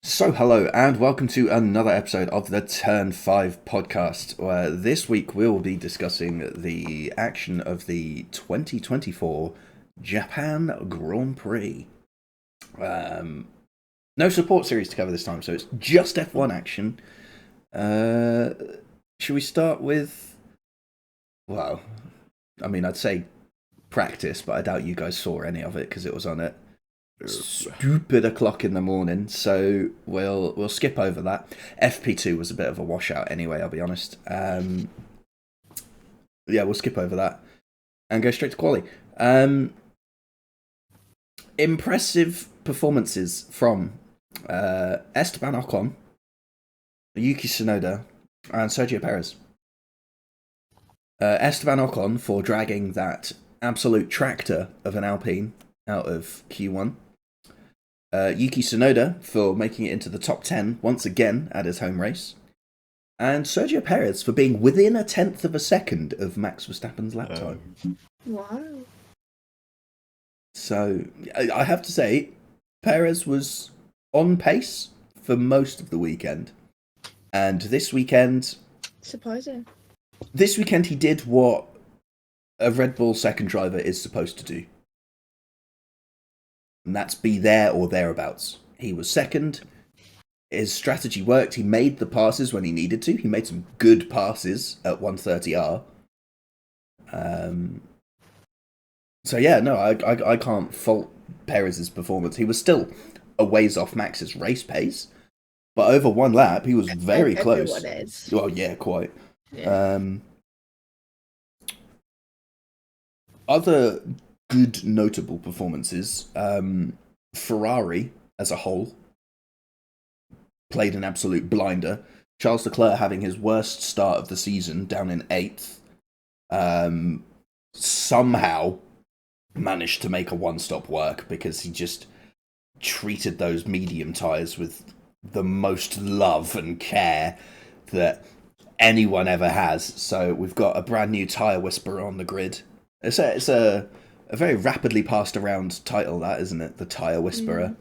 So, hello and welcome to another episode of the Turn 5 podcast, where this week we'll be discussing the action of the 2024 Japan Grand Prix. No support series to cover this time, so it's just F1 action. Should we start with, well, I'd say practice, but I doubt you guys saw any of it because it was on at stupid o'clock in the morning, so we'll skip over that. FP2 was a bit of a washout anyway, I'll be honest. We'll skip over that and go straight to quali. Impressive performances from Esteban Ocon, Yuki Tsunoda, and Sergio Perez. Esteban Ocon for dragging that absolute tractor of an Alpine out of Q1. Yuki Tsunoda for making it into the top 10 once again at his home race. And Sergio Perez for being within a tenth of a second of Max Verstappen's lap time. Wow. So, I have to say, Perez was on pace for most of the weekend. And this weekend... Surprising. This weekend he did what a Red Bull second driver is supposed to do. And that's be there or thereabouts. He was second. His strategy worked. He made the passes when he needed to. He made some good passes at 130R. I can't fault Perez's performance. He was still a ways off Max's race pace, but over one lap, he was very close. Everyone is. Well, yeah, quite. Yeah. Other good notable performances. Ferrari as a whole played an absolute blinder. Charles Leclerc having his worst start of the season, down in 8th. Somehow managed to make a one-stop work because he just treated those medium tyres with the most love and care that anyone ever has. So we've got a brand new tyre whisperer on the grid. It's a very rapidly passed around title, that, isn't it? The Tyre Whisperer.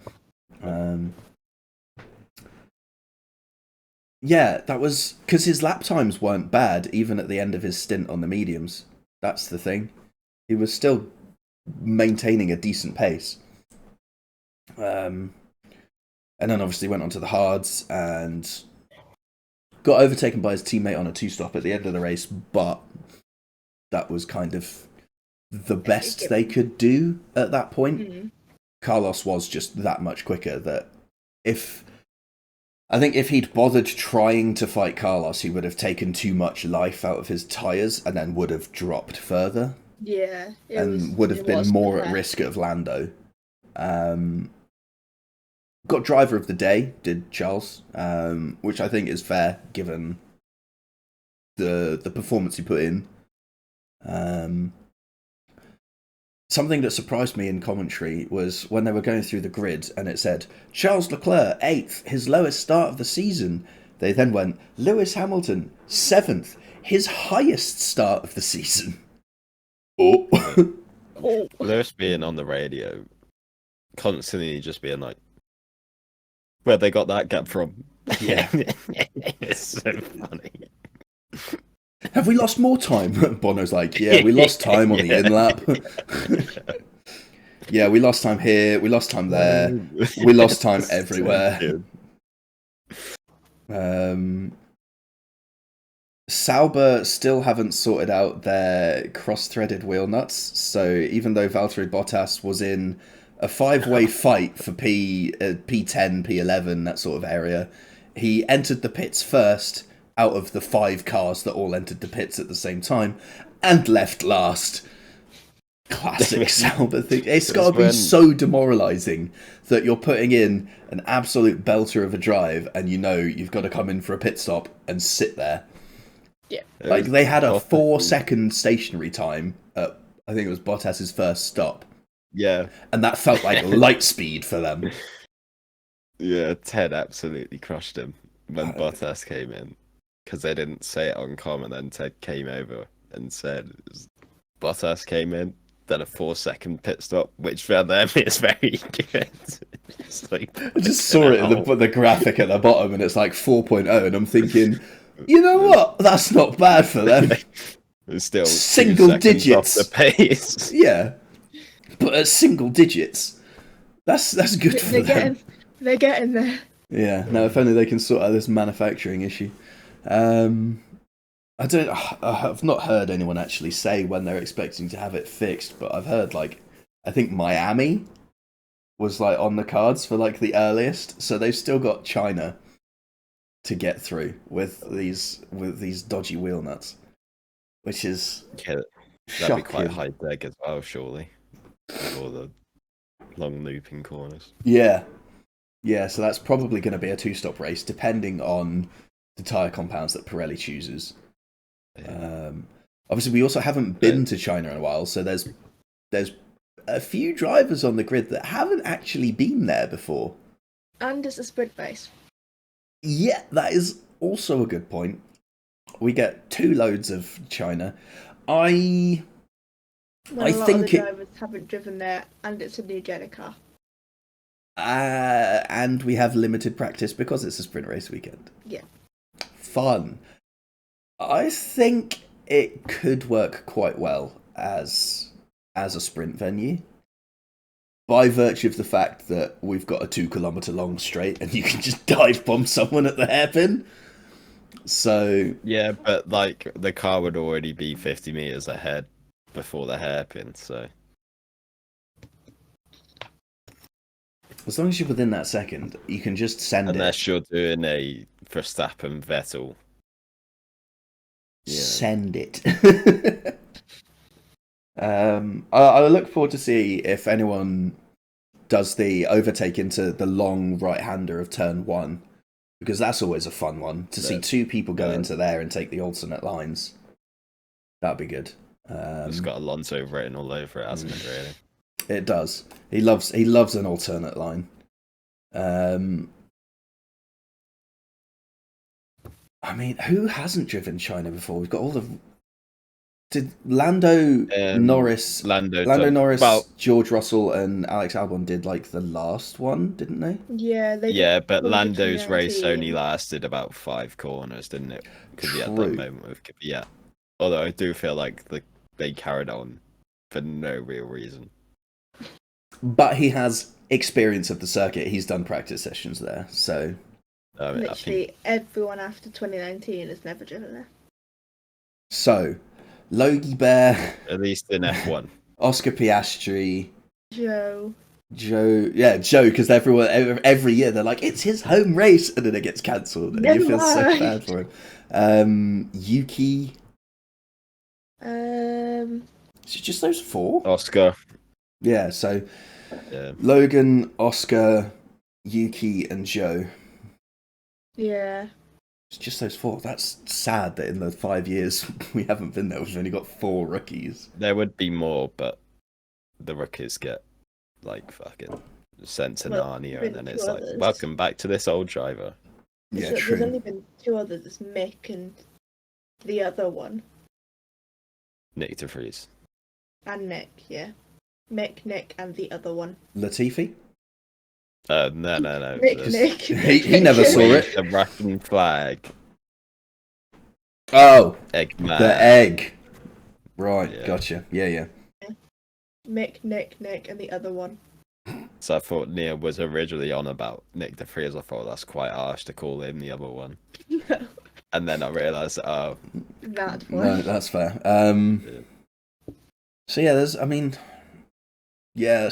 That was because his lap times weren't bad, even at the end of his stint on the mediums. That's the thing. He was still maintaining a decent pace. And then obviously went on to the hards and got overtaken by his teammate on a two-stop at the end of the race, but that was kind of the best they could do at that point. Carlos was just that much quicker that if he'd bothered trying to fight Carlos, he would have taken too much life out of his tyres and then would have dropped further. Yeah. Would have been more at risk of Lando. Got driver of the day, did Charles, which I think is fair given the performance he put in. Something that surprised me in commentary was when they were going through the grid and it said, Charles Leclerc, 8th, his lowest start of the season. They then went, Lewis Hamilton, 7th, his highest start of the season. Oh. Lewis being on the radio, constantly just being like, where they got that gap from. Yeah. It's so funny. Have we lost more time? Bono's like, yeah, we lost time on the in-lap. Yeah, we lost time here, we lost time there, we lost time everywhere. Sauber still haven't sorted out their cross-threaded wheel nuts, so even though Valtteri Bottas was in a five-way fight for P10, P11, that sort of area, he entered the pits first out of the 5 cars that all entered the pits at the same time, and left last. Classic Sauber thing. It's got to be so demoralising that you're putting in an absolute belter of a drive, and you know you've got to come in for a pit stop and sit there. Yeah. Like, they had a 4-second stationary time at, I think it was Bottas's first stop. Yeah. And that felt like light speed for them. Yeah, Ted absolutely crushed him when Bottas came in. Because they didn't say it on comm, and then Ted came over and said, Bottas came in, then a 4-second pit stop, which for them is very good. It's like, I just saw it in the graphic at the bottom, and it's like 4.0, and I'm thinking, you know what? That's not bad for them. It's still Single 2 seconds digits. off the pace. Yeah, but at single digits, that's good for them. They're getting there. Yeah. Now, if only they can sort out this manufacturing issue. I've not heard anyone actually say when they're expecting to have it fixed, but I've heard I think Miami was on the cards for the earliest, so they've still got China to get through with these dodgy wheel nuts, which is that'd shocking. be quite high tech as well, surely, with all the long looping corners. Yeah, so that's probably going to be a 2-stop race, depending on the tyre compounds that Pirelli chooses. Obviously, we also haven't been to China in a while, so there's a few drivers on the grid that haven't actually been there before. And it's a sprint race. Yeah, that is also a good point. We get 2 loads of China. I think the drivers haven't driven there, and it's a new Jenna car. And we have limited practice because it's a sprint race weekend. Yeah. Fun. I think it could work quite well as a sprint venue, by virtue of the fact that we've got a 2-kilometre long straight and you can just dive bomb someone at the hairpin. So yeah, but the car would already be 50 meters ahead before the hairpin, so as long as you're within that second, you can just send unless you're doing a Verstappen Vettel. Yeah. Send it. I look forward to see if anyone does the overtake into the long right-hander of turn 1, because that's always a fun one to see 2 people go into there and take the alternate lines. That'd be good. It's got Alonso written all over it, hasn't it? Really, it does. He loves an alternate line. I mean, who hasn't driven China before? We've got all the... Did Lando Norris... Lando Norris, George Russell and Alex Albon did, the last one, didn't they? Yeah, they did. Yeah, but Lando's race only lasted about 5 corners, didn't it? Because he had that moment with... Yeah. Although I do feel like they carried on for no real reason. But he has experience of the circuit. He's done practice sessions there, so... Literally everyone after 2019 has never driven there. So, Logie Bear... At least in F1. Oscar Piastri... Joe, because every year they're like, it's his home race, and then it gets cancelled, and you feel so bad for him. Yuki... Is it just those 4? Oscar. Yeah, so... Yeah. Logan, Oscar, Yuki, and Joe. Yeah. It's just those 4. That's sad that in the 5 years we haven't been there, we've only got 4 rookies. There would be more, but the rookies get fucking sent to Narnia, and then it's welcome back to this old driver. Yeah, true. There's only been 2 others. It's Mick and the other one. Nick de Vries. And Nick, yeah. Mick, Nick, and the other one. Latifi? No. Nick. He never saw it. The Russian flag. Oh, Eggman. The egg. Right, yeah. Gotcha. Yeah. Mick, Nick, and the other one. So I thought Nia was originally on about Nick de Vries. I thought that's quite harsh to call him the other one. No. And then I realised, that one. No, that's fair. So yeah, that's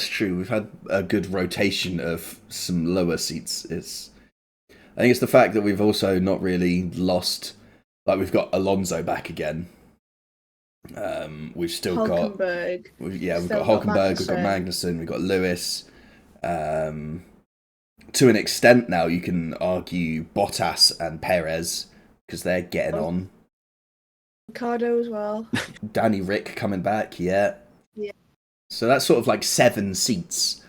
true. We've had a good rotation of some lower seats. I think it's the fact that we've also not really lost. We've got Alonso back again. We've still Hulkenberg. We've got Hulkenberg. We've got Magnussen. We've got Lewis. To an extent now, you can argue Bottas and Perez because they're getting on. Ricardo as well. Danny Rick coming back, yeah. Yeah. So that's sort of 7 seats.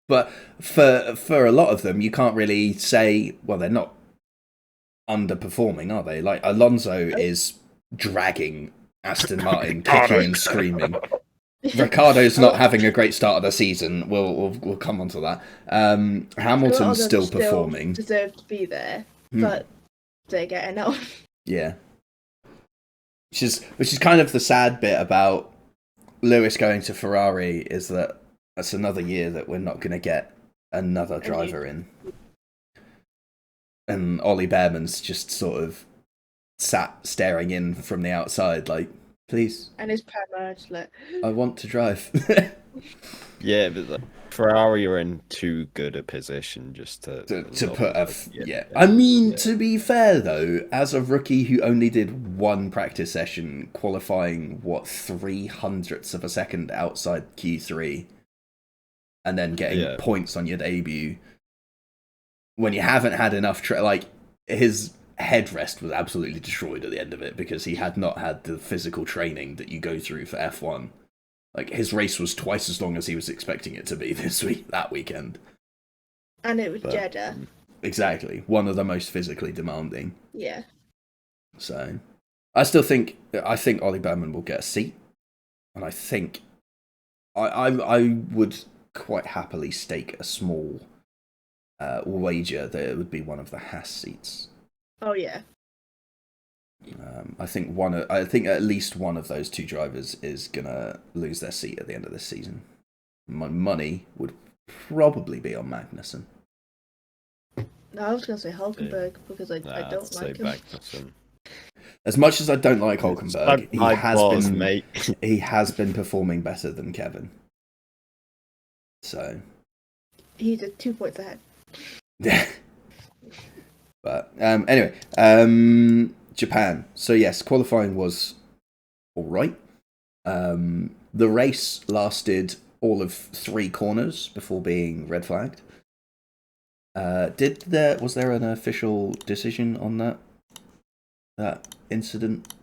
But for a lot of them, you can't really say, well, they're not underperforming, are they? Alonso is dragging Aston Martin kicking and screaming. Ricciardo's not having a great start of the season. We'll come on to that. Hamilton's still performing. Deserve to be there, but they get enough. Yeah. Which is kind of the sad bit about Lewis going to Ferrari, is that that's another year that we're not going to get another driver in. And Ollie Behrman's just sort of sat staring in from the outside like, please. And his partner just like, I want to drive. Yeah, but Ferrari are in too good a position just to put a... I mean, to be fair, though, as a rookie who only did one practice session, qualifying, 0.03 of a second outside Q3, and then getting points on your debut, when you haven't had enough... his headrest was absolutely destroyed at the end of it, because he had not had the physical training that you go through for F1. Like, his race was twice as long as he was expecting it to be that weekend. And it was Jeddah. Exactly. One of the most physically demanding. Yeah. So, I think Ollie Behrman will get a seat. And I think I would quite happily stake a small wager that it would be one of the Haas seats. Oh, yeah. I think at least one of those two drivers is gonna lose their seat at the end of this season. My money would probably be on Magnussen. No, I was gonna say Hulkenberg because I don't like him. Magnussen. As much as I don't like Hulkenberg, he has been performing better than Kevin. So he's 2 points ahead. Yeah. But anyway, Japan. So yes, qualifying was all right. The race lasted all of 3 corners before being red flagged. Was there an official decision on that incident?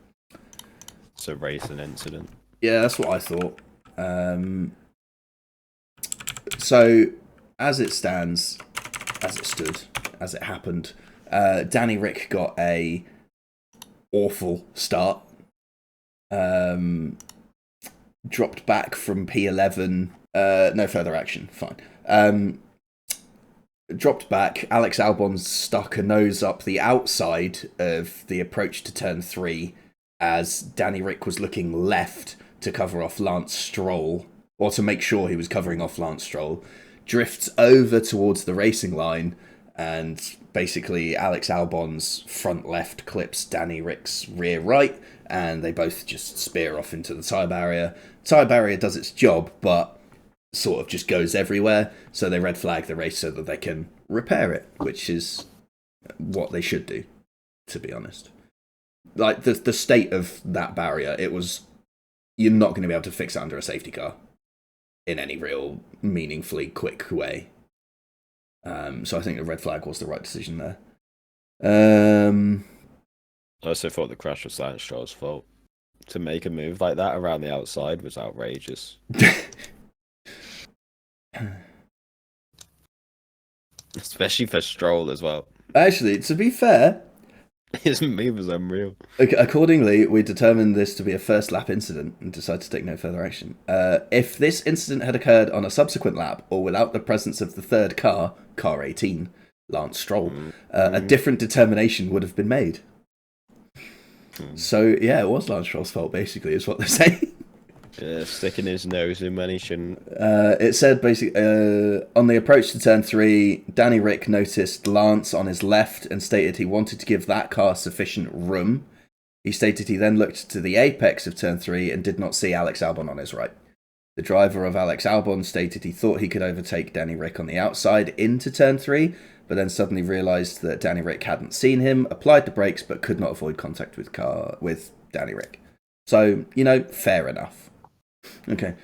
It's a racing incident. Yeah, that's what I thought. So as it happened, Danny Rick got a awful start. Dropped back from P11. No further action. Fine. Dropped back. Alex Albon stuck a nose up the outside of the approach to turn 3 as Danny Rick was looking left to cover off Lance Stroll, or to make sure he was covering off Lance Stroll. Drifts over towards the racing line, and basically Alex Albon's front left clips Danny Rick's rear right, and they both just spear off into the tyre barrier. Tyre barrier does its job, but sort of just goes everywhere, so they red flag the race so that they can repair it, which is what they should do, to be honest. Like, the state of that barrier, you're not going to be able to fix it under a safety car in any real meaningfully quick way. So I think the red flag was the right decision there. I also thought the crash was Lance Stroll's fault. To make a move like that around the outside was outrageous. Especially for Stroll as well. Actually, to be fair, his move was unreal. Accordingly, we determined this to be a first lap incident and decided to take no further action. If this incident had occurred on a subsequent lap or without the presence of the third car 18, Lance Stroll, a different determination would have been made. So, yeah, it was Lance Stroll's fault, basically, is what they're saying. Yeah, sticking his nose in when he shouldn't. It said, basically, on the approach to turn 3, Danny Rick noticed Lance on his left and stated he wanted to give that car sufficient room. He stated he then looked to the apex of turn 3 and did not see Alex Albon on his right. The driver of Alex Albon stated he thought he could overtake Danny Rick on the outside into turn 3, but then suddenly realised that Danny Rick hadn't seen him, applied the brakes, but could not avoid contact with Danny Rick. So, fair enough. Okay,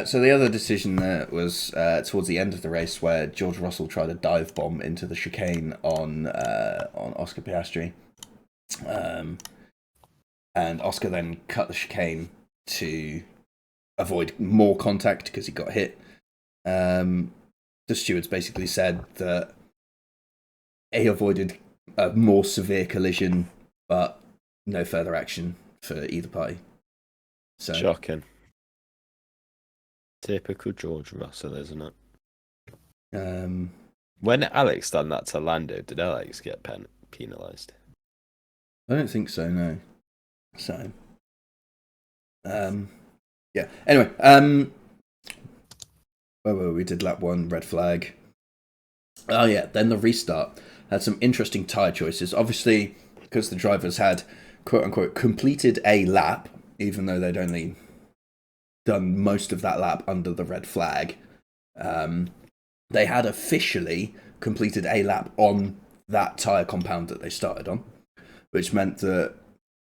so the other decision there was towards the end of the race where George Russell tried a dive bomb into the chicane on Oscar Piastri. And Oscar then cut the chicane to avoid more contact because he got hit. The stewards basically said that he avoided a more severe collision, but no further action for either party. So shocking. Typical George Russell, isn't it? When Alex done that to Lando, did Alex get penalised? I don't think so. No. So. Yeah. Anyway. We did lap 1, red flag. Oh yeah. Then the restart had some interesting tyre choices. Obviously, because the drivers had quote unquote completed a lap, even though they'd only done most of that lap under the red flag. They had officially completed a lap on that tyre compound that they started on, which meant that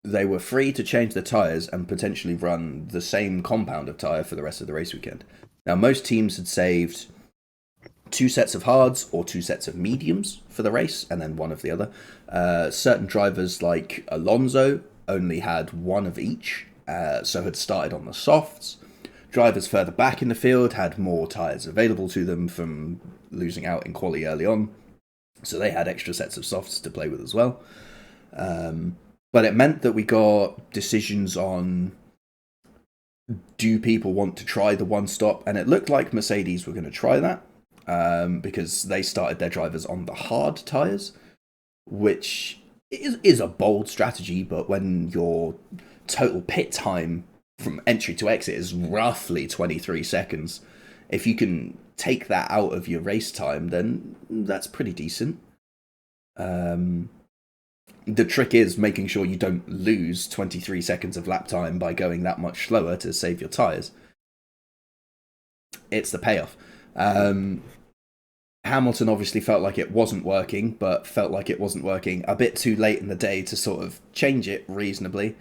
they were free to change the tyres and potentially run the same compound of tyre for the rest of the race weekend. Now, most teams had saved 2 sets of hards or 2 sets of mediums for the race, and then one of the other. Certain drivers like Alonso only had 1 of each, so had started on the softs. Drivers further back in the field had more tyres available to them from losing out in quali early on, so they had extra sets of softs to play with as well. But it meant that we got decisions on, do people want to try the one stop? And it looked like Mercedes were going to try that, because they started their drivers on the hard tyres, which is a bold strategy, but when your total pit time from entry to exit is roughly 23 seconds, if you can take that out of your race time, then that's pretty decent. The trick is making sure you don't lose 23 seconds of lap time by going that much slower to save your tyres. It's the payoff. Hamilton obviously felt like it wasn't working, but felt like it wasn't working a bit too late in the day to sort of change it reasonably.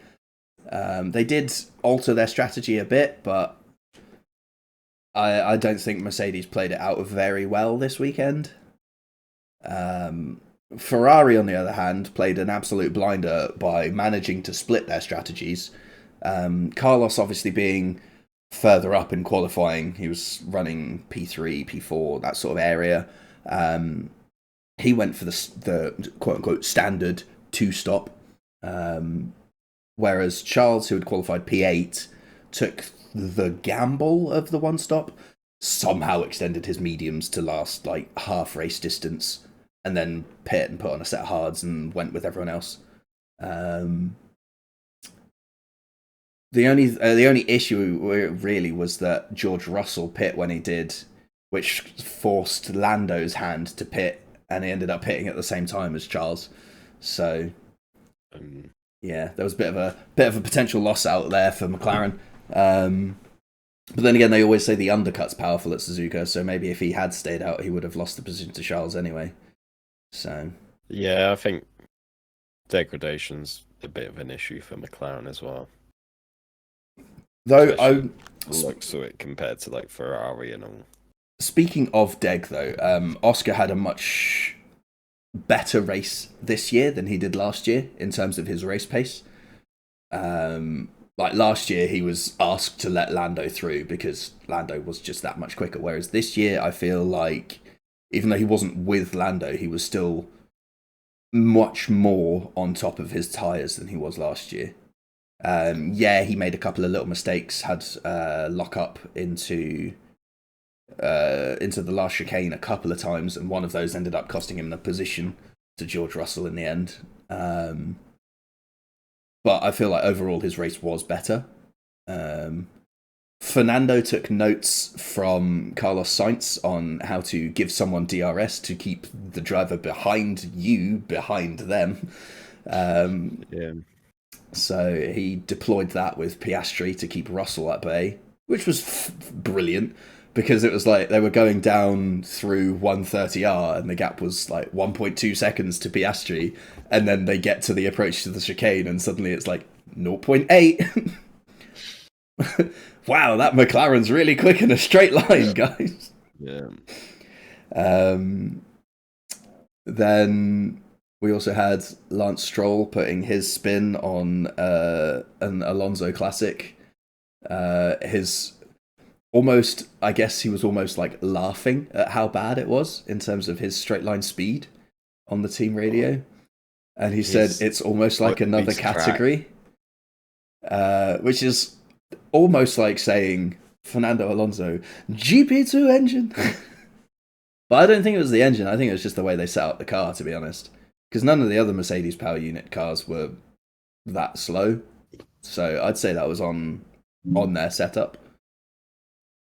They did alter their strategy a bit, but I don't think Mercedes played it out very well this weekend. Ferrari, on the other hand, played an absolute blinder by managing to split their strategies. Carlos obviously being further up in qualifying, he was running P3, P4, that sort of area. He went for the quote-unquote standard 2-stop, whereas Charles, who had qualified P8, took the gamble of the 1-stop, somehow extended his mediums to last like half race distance, and then pit and put on a set of hards and went with everyone else. The only issue really was that George Russell pit when he did, which forced Lando's hand to pit, and he ended up pitting at the same time as Charles. So, yeah, there was a bit of a potential loss out there for McLaren. But then again, they always say the undercut's powerful at Suzuka, so maybe if he had stayed out, he would have lost the position to Charles anyway. So yeah, I think degradation's a bit of an issue for McLaren as well. Though looks to it compared to like Ferrari and all. Speaking of deg, though, Oscar had a much better race this year than he did last year in terms of his race pace. Like last year, he was asked to let Lando through because Lando was just that much quicker. Whereas this year, I feel like even though he wasn't with Lando, he was still much more on top of his tyres than he was last year. Yeah, he made a couple of little mistakes, had lock up into the last chicane a couple of times, and one of those ended up costing him the position to George Russell in the end. But I feel like overall his race was better. Fernando took notes from Carlos Sainz on how to give someone DRS to keep the driver behind them. Yeah. So he deployed that with Piastri to keep Russell at bay, which was brilliant because it was like they were going down through 130R and the gap was like 1.2 seconds to Piastri, and then they get to the approach to the chicane and suddenly it's like 0.8. Wow, that McLaren's really quick in a straight line, guys. Yeah. Then we also had Lance Stroll putting his spin on an Alonso classic. His almost, I guess he was almost like laughing at how bad it was in terms of his straight line speed on the team radio. And he said it's almost like another category, which is almost like saying Fernando Alonso GP2 engine. But I don't think it was the engine. I think it was just the way they set up the car, to be honest. Because none of the other Mercedes power unit cars were that slow. So I'd say that was on their setup.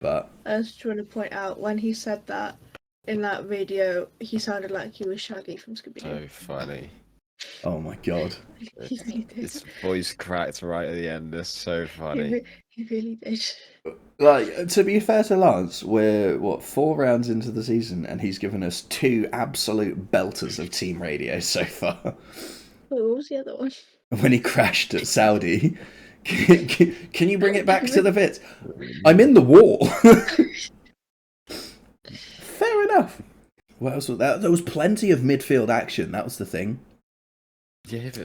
But I was trying to point out, when he said that in that video, he sounded like he was Shaggy from Scooby-Doo. So funny. oh my god. He really did. His voice cracked right at the end. It's so funny. He really did. Like, to be fair to Lance, we're 4 rounds into the season, and he's given us 2 absolute belters of team radio so far. What was the other one? When he crashed at Saudi, can you bring it back to the pits? I'm in the wall. Fair enough. What else was that? There was plenty of midfield action. That was the thing. Yeah, but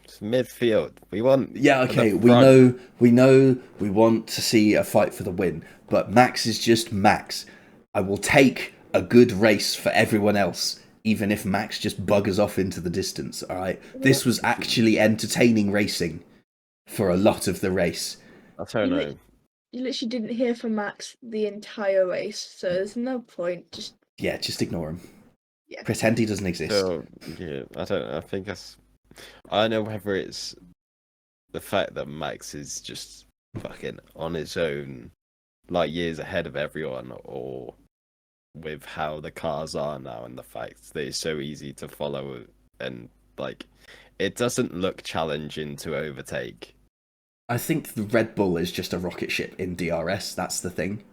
it's midfield. We want. Yeah, okay. We know. We want to see a fight for the win. But Max is just Max. I will take a good race for everyone else, even if Max just buggers off into the distance. All right. This was actually entertaining racing for a lot of the race. I don't know. You literally didn't hear from Max the entire race, so there's no point. Just ignore him. Yeah. Pretend he doesn't exist. So, yeah, I don't know. I think that's. I don't know whether it's the fact that Max is just fucking on his own, like years ahead of everyone, or with how the cars are now and the fact that it's so easy to follow and like it doesn't look challenging to overtake. I think the Red Bull is just a rocket ship in DRS. That's the thing.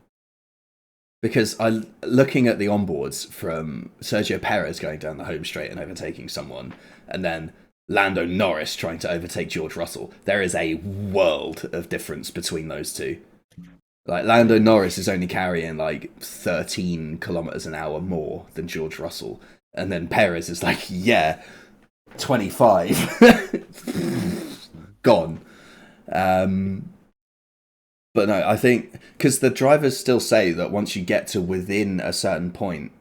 Because looking at the onboards from Sergio Perez going down the home straight and overtaking someone, and then Lando Norris trying to overtake George Russell, there is a world of difference between those two. Like, Lando Norris is only carrying like 13 kilometers an hour more than George Russell, and then Perez is like, 25. Gone. But no, I think because the drivers still say that once you get to within a certain point,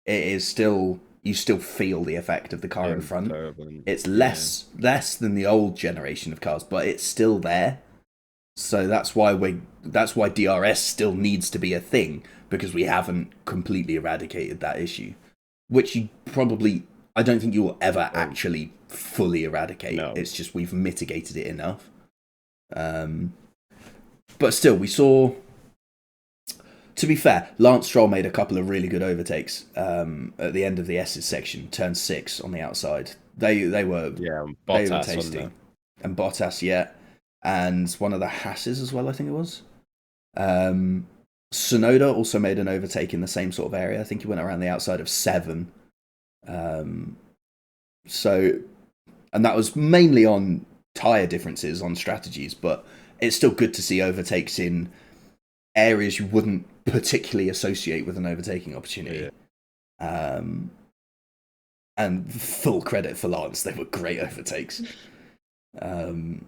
it is still you still feel the effect of the car in front. It's less than the old generation of cars, but it's still there. So that's why DRS still needs to be a thing, because we haven't completely eradicated that issue, which I don't think you will ever actually fully eradicate. No. It's just we've mitigated it enough. But still, we saw. To be fair, Lance Stroll made a couple of really good overtakes at the end of the S's section, turn 6 on the outside. They were tasty, and Bottas, and one of the Hasses as well, I think it was. Tsunoda also made an overtake in the same sort of area. I think he went around the outside of 7. And that was mainly on tyre differences, on strategies, but it's still good to see overtakes in areas you wouldn't particularly associate with an overtaking opportunity. Yeah. And full credit for Lance, they were great overtakes. No,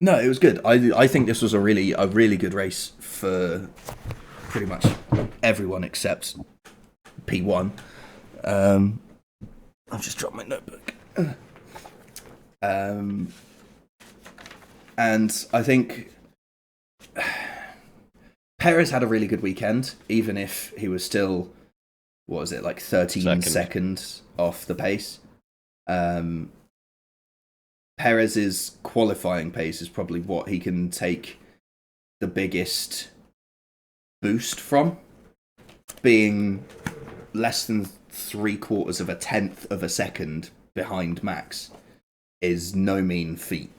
it was good. I think this was a really good race for pretty much everyone except P1. I've just dropped my notebook. And I think Perez had a really good weekend, even if he was still, 13 seconds off the pace. Perez's qualifying pace is probably what he can take the biggest boost from. Being less than 3/4 of a tenth of a second behind Max is no mean feat.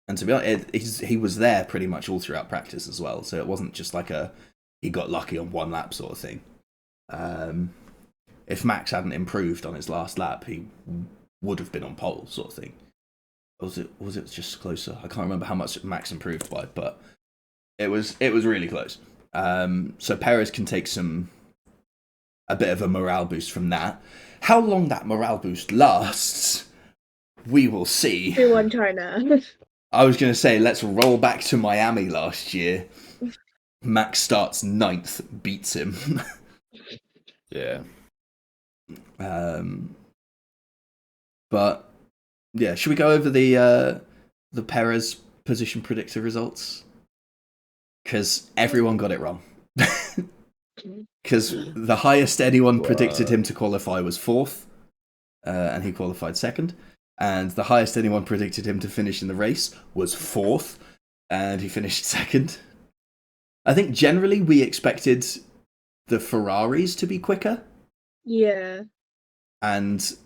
And to be honest, he was there pretty much all throughout practice as well, so it wasn't just like he got lucky on one lap sort of thing. If Max hadn't improved on his last lap, he would have been on pole sort of thing. Was it just closer? I can't remember how much Max improved by, but it was really close. So Perez can take a bit of a morale boost from that. How long that morale boost lasts, we will see. Who won China? I was going to say, let's roll back to Miami last year. Max starts 9th, beats him. Yeah. But Yeah, should we go over the Perez position predictor results? Because everyone got it wrong. Because the highest anyone predicted him to qualify was 4th, and he qualified 2nd. And the highest anyone predicted him to finish in the race was 4th, and he finished 2nd. I think generally we expected the Ferraris to be quicker. Yeah. And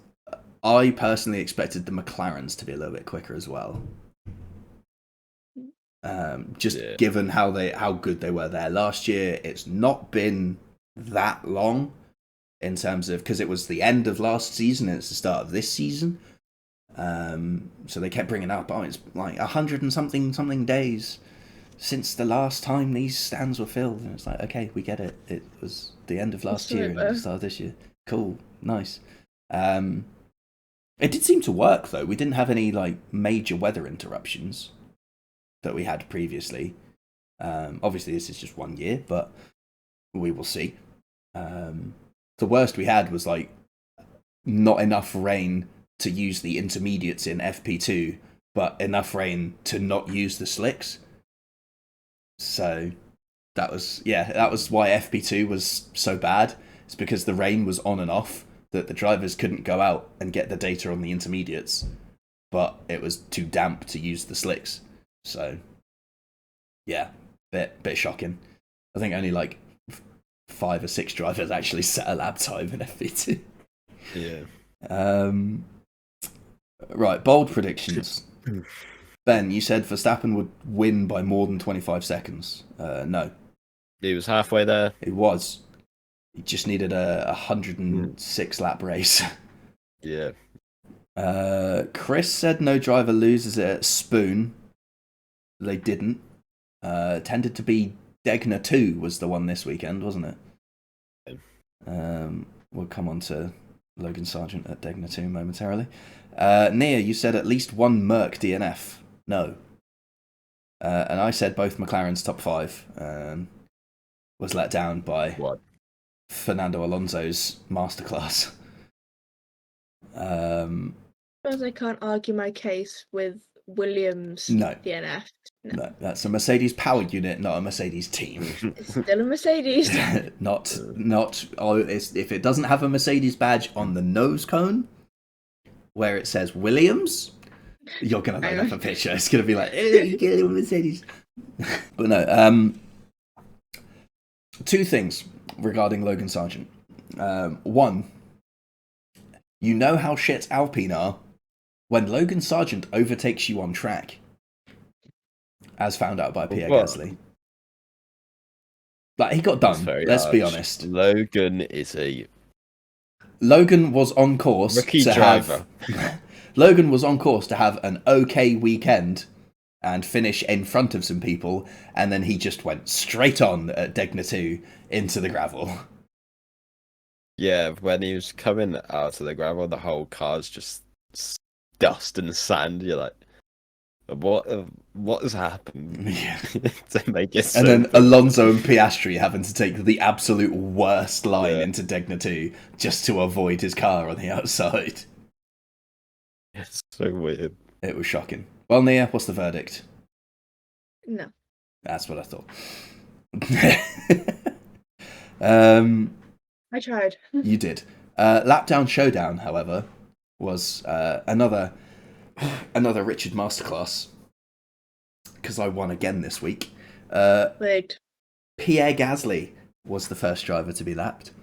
I personally expected the McLarens to be a little bit quicker as well. Given how good they were there last year, it's not been that long in terms of, because it was the end of last season and it's the start of this season. So they kept bringing up, it's like 100 and something days since the last time these stands were filled, and it's like, okay, we get it. It was the end of last year and the start of this year. Cool, nice. It did seem to work though. We didn't have any like major weather interruptions that we had previously. Obviously, this is just 1 year, but we will see. The worst we had was like not enough rain to use the intermediates in FP2, but enough rain to not use the slicks. So that was why FP2 was so bad. It's because the rain was on and off, that the drivers couldn't go out and get the data on the intermediates, but it was too damp to use the slicks. So yeah, bit shocking. I think only like 5 or 6 drivers actually set a lap time in FP2. Yeah. Right, bold predictions. Ben, you said Verstappen would win by more than 25 seconds. No. He was halfway there. He was. He just needed a 106 lap race. Yeah. Chris said no driver loses it at Spoon. They didn't. Tended to be Degner 2 was the one this weekend, wasn't it? We'll come on to Logan Sargent at Degner 2 momentarily. Nia, you said at least one Merc DNF. No. And I said both McLaren's top 5. Was let down by what? Fernando Alonso's masterclass. Because I can't argue my case with Williams DNF. No, that's a Mercedes power unit, not a Mercedes team. It's still a Mercedes. not. If it doesn't have a Mercedes badge on the nose cone, where it says Williams, you're gonna load up a picture. It's gonna be like, you get a Mercedes. But no. 2 things regarding Logan Sargent. 1, you know how shit Alpine are when Logan Sargent overtakes you on track, as found out by Pierre Gasly. Like, he got done. Let's be honest. Logan was on course rookie driver. Logan was on course to have an okay weekend and finish in front of some people, and then he just went straight on at Degner 2 into the gravel. Yeah, when he was coming out of the gravel, the whole car's just dust and sand. You're like, what has happened? Yeah. To make it so and then Alonso and Piastri having to take the absolute worst line into Degner 2 just to avoid his car on the outside. It's so weird. It was shocking. Well, Nia, what's the verdict? No. That's what I thought. I tried. You did. Lapdown Showdown, however, was another Richard masterclass, because I won again this week. Rigged. Pierre Gasly was the first driver to be lapped.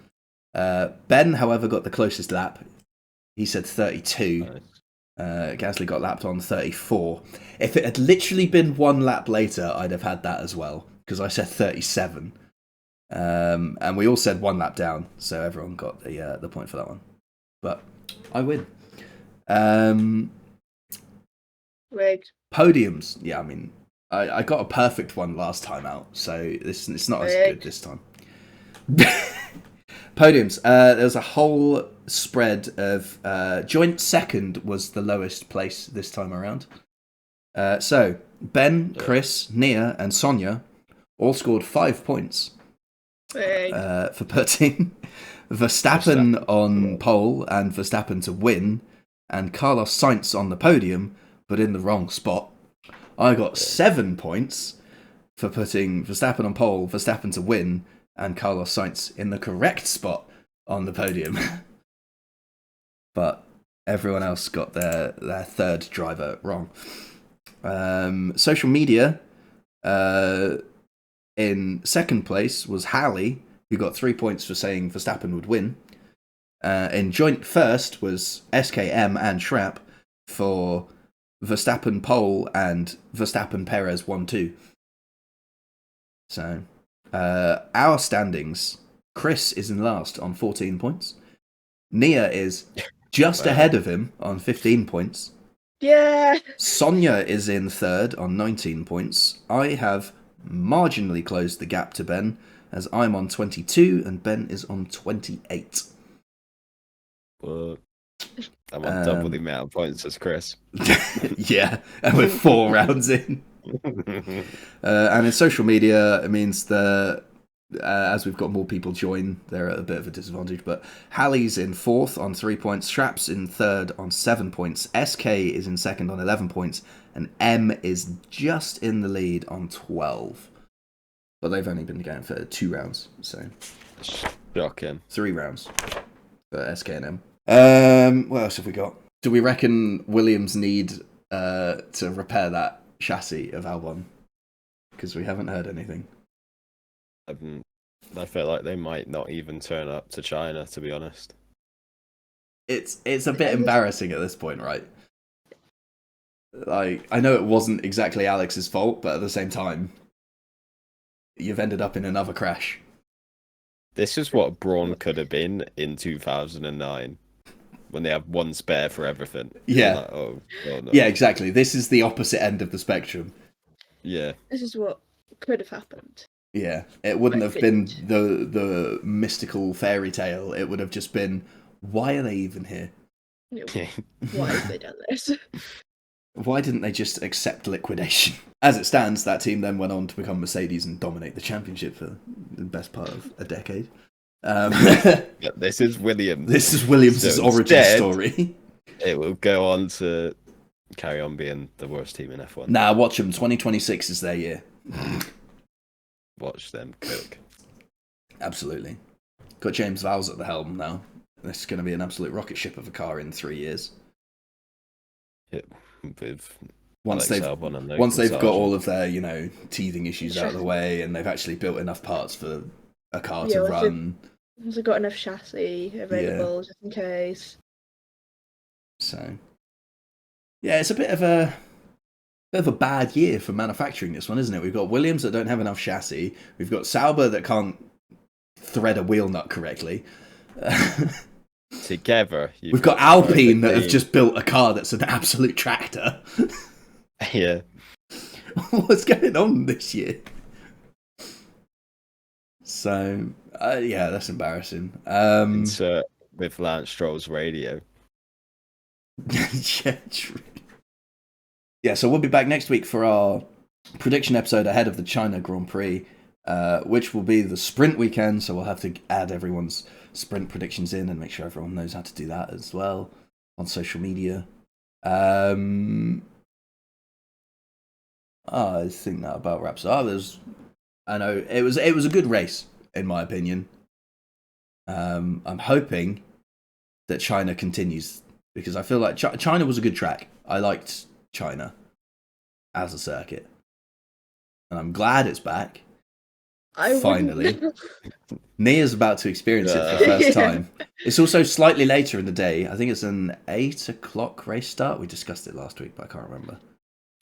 Ben, however, got the closest lap. He said 32. Nice. Gasly got lapped on 34. If it had literally been 1 lap later, I'd have had that as well, because I said 37. And we all said 1 lap down, so everyone got the point for that one. But I win. Rigged. Podiums. Yeah, I mean, I got a perfect one last time out, so it's not as good this time. Podiums. There's a whole spread of joint second was the lowest place this time around. So Ben, Chris, Nia, and Sonia all scored 5 points for putting Verstappen on pole and Verstappen to win, and Carlos Sainz on the podium, but in the wrong spot. I got 7 points for putting Verstappen on pole, Verstappen to win, and Carlos Sainz in the correct spot on the podium. But everyone else got their third driver wrong. Social media, in second place was Hallie, who got 3 points for saying Verstappen would win. In joint first was SKM and Schrapp for Verstappen pole and Verstappen Perez 1-2. So, our standings, Chris is in last on 14 points. Nia is just ahead of him on 15 points. Yeah. Sonia is in third on 19 points. I have marginally closed the gap to Ben, as I'm on 22 and Ben is on 28. Well, I'm on double the amount of points as Chris. Yeah, and we're 4 rounds in. And in social media, it means that as we've got more people join, they're at a bit of a disadvantage. But Hallie's in 4th on 3 points, Schrapp's in 3rd on 7 points, SK is in 2nd on 11 points, and M is just in the lead on 12. But they've only been going for 2 rounds, so Shocking. 3 rounds for SK and M. What else have we got? Do we reckon Williams need to repair that chassis of Albon? Because we haven't heard anything. I feel like they might not even turn up to China, to be honest. It's a bit embarrassing at this point, right? Like, I know it wasn't exactly Alex's fault, but at the same time, you've ended up in another crash. This is what Braun could have been in 2009, when they have one spare for everything. Yeah. Like, oh no. Yeah, exactly. This is the opposite end of the spectrum. Yeah. This is what could have happened. Yeah, it wouldn't have been the mystical fairy tale. It would have just been, why are they even here? Why have they done this? Why didn't they just accept liquidation? As it stands, that team then went on to become Mercedes and dominate the championship for the best part of a decade. This is Williams. This is Williams' So origin instead, story. It will go on to carry on being the worst team in F1. Nah, watch them. 2026 is their year. Watch them cook. Absolutely. Got James Vowles at the helm now. This is going to be an absolute rocket ship of a car in 3 years. Yeah, with Once Alex they've Albon and Logan got Sargent. all of their, teething issues out of the way, and they've actually built enough parts for a car to run. Has it got enough chassis available just in case? So, yeah, it's a bit of a bad year for manufacturing, this one, isn't it? We've got Williams that don't have enough chassis. We've got Sauber that can't thread a wheel nut correctly. Together, we've got Alpine that have just built a car that's an absolute tractor. Yeah. What's going on this year? So, yeah, that's embarrassing. Insert with Lance Stroll's radio. Yeah, true. Yeah, so we'll be back next week for our prediction episode ahead of the China Grand Prix, which will be the sprint weekend, so we'll have to add everyone's sprint predictions in and make sure everyone knows how to do that as well on social media. I think that about wraps it up. I know it was a good race, in my opinion. I'm hoping that China continues, because I feel like China was a good track. I liked China as a circuit, and I'm glad it's back. Finally, Nia's about to experience it for the first time. It's also slightly later in the day. I think it's an 8 o'clock race start. We discussed it last week, but I can't remember.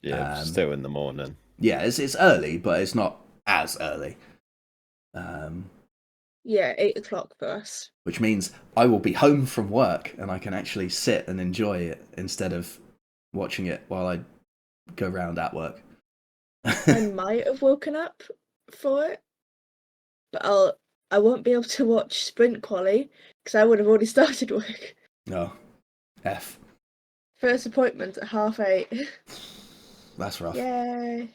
Yeah, still in the morning. Yeah, it's early, but it's not as early. Yeah, 8 o'clock for us. Which means I will be home from work and I can actually sit and enjoy it instead of watching it while I go round at work. I might have woken up for it, but I won't be able to watch sprint quali because I would have already started work. No, F. First appointment at 8:30. That's rough. Yay.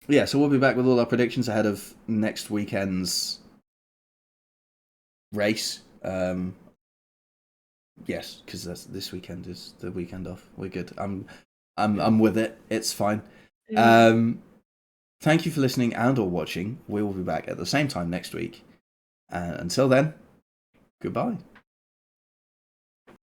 Yeah, so we'll be back with all our predictions ahead of next weekend's race. Yes, because this weekend is the weekend off. We're good. I'm with it. It's fine. Thank you for listening and or watching. We will be back at the same time next week. Until then, goodbye.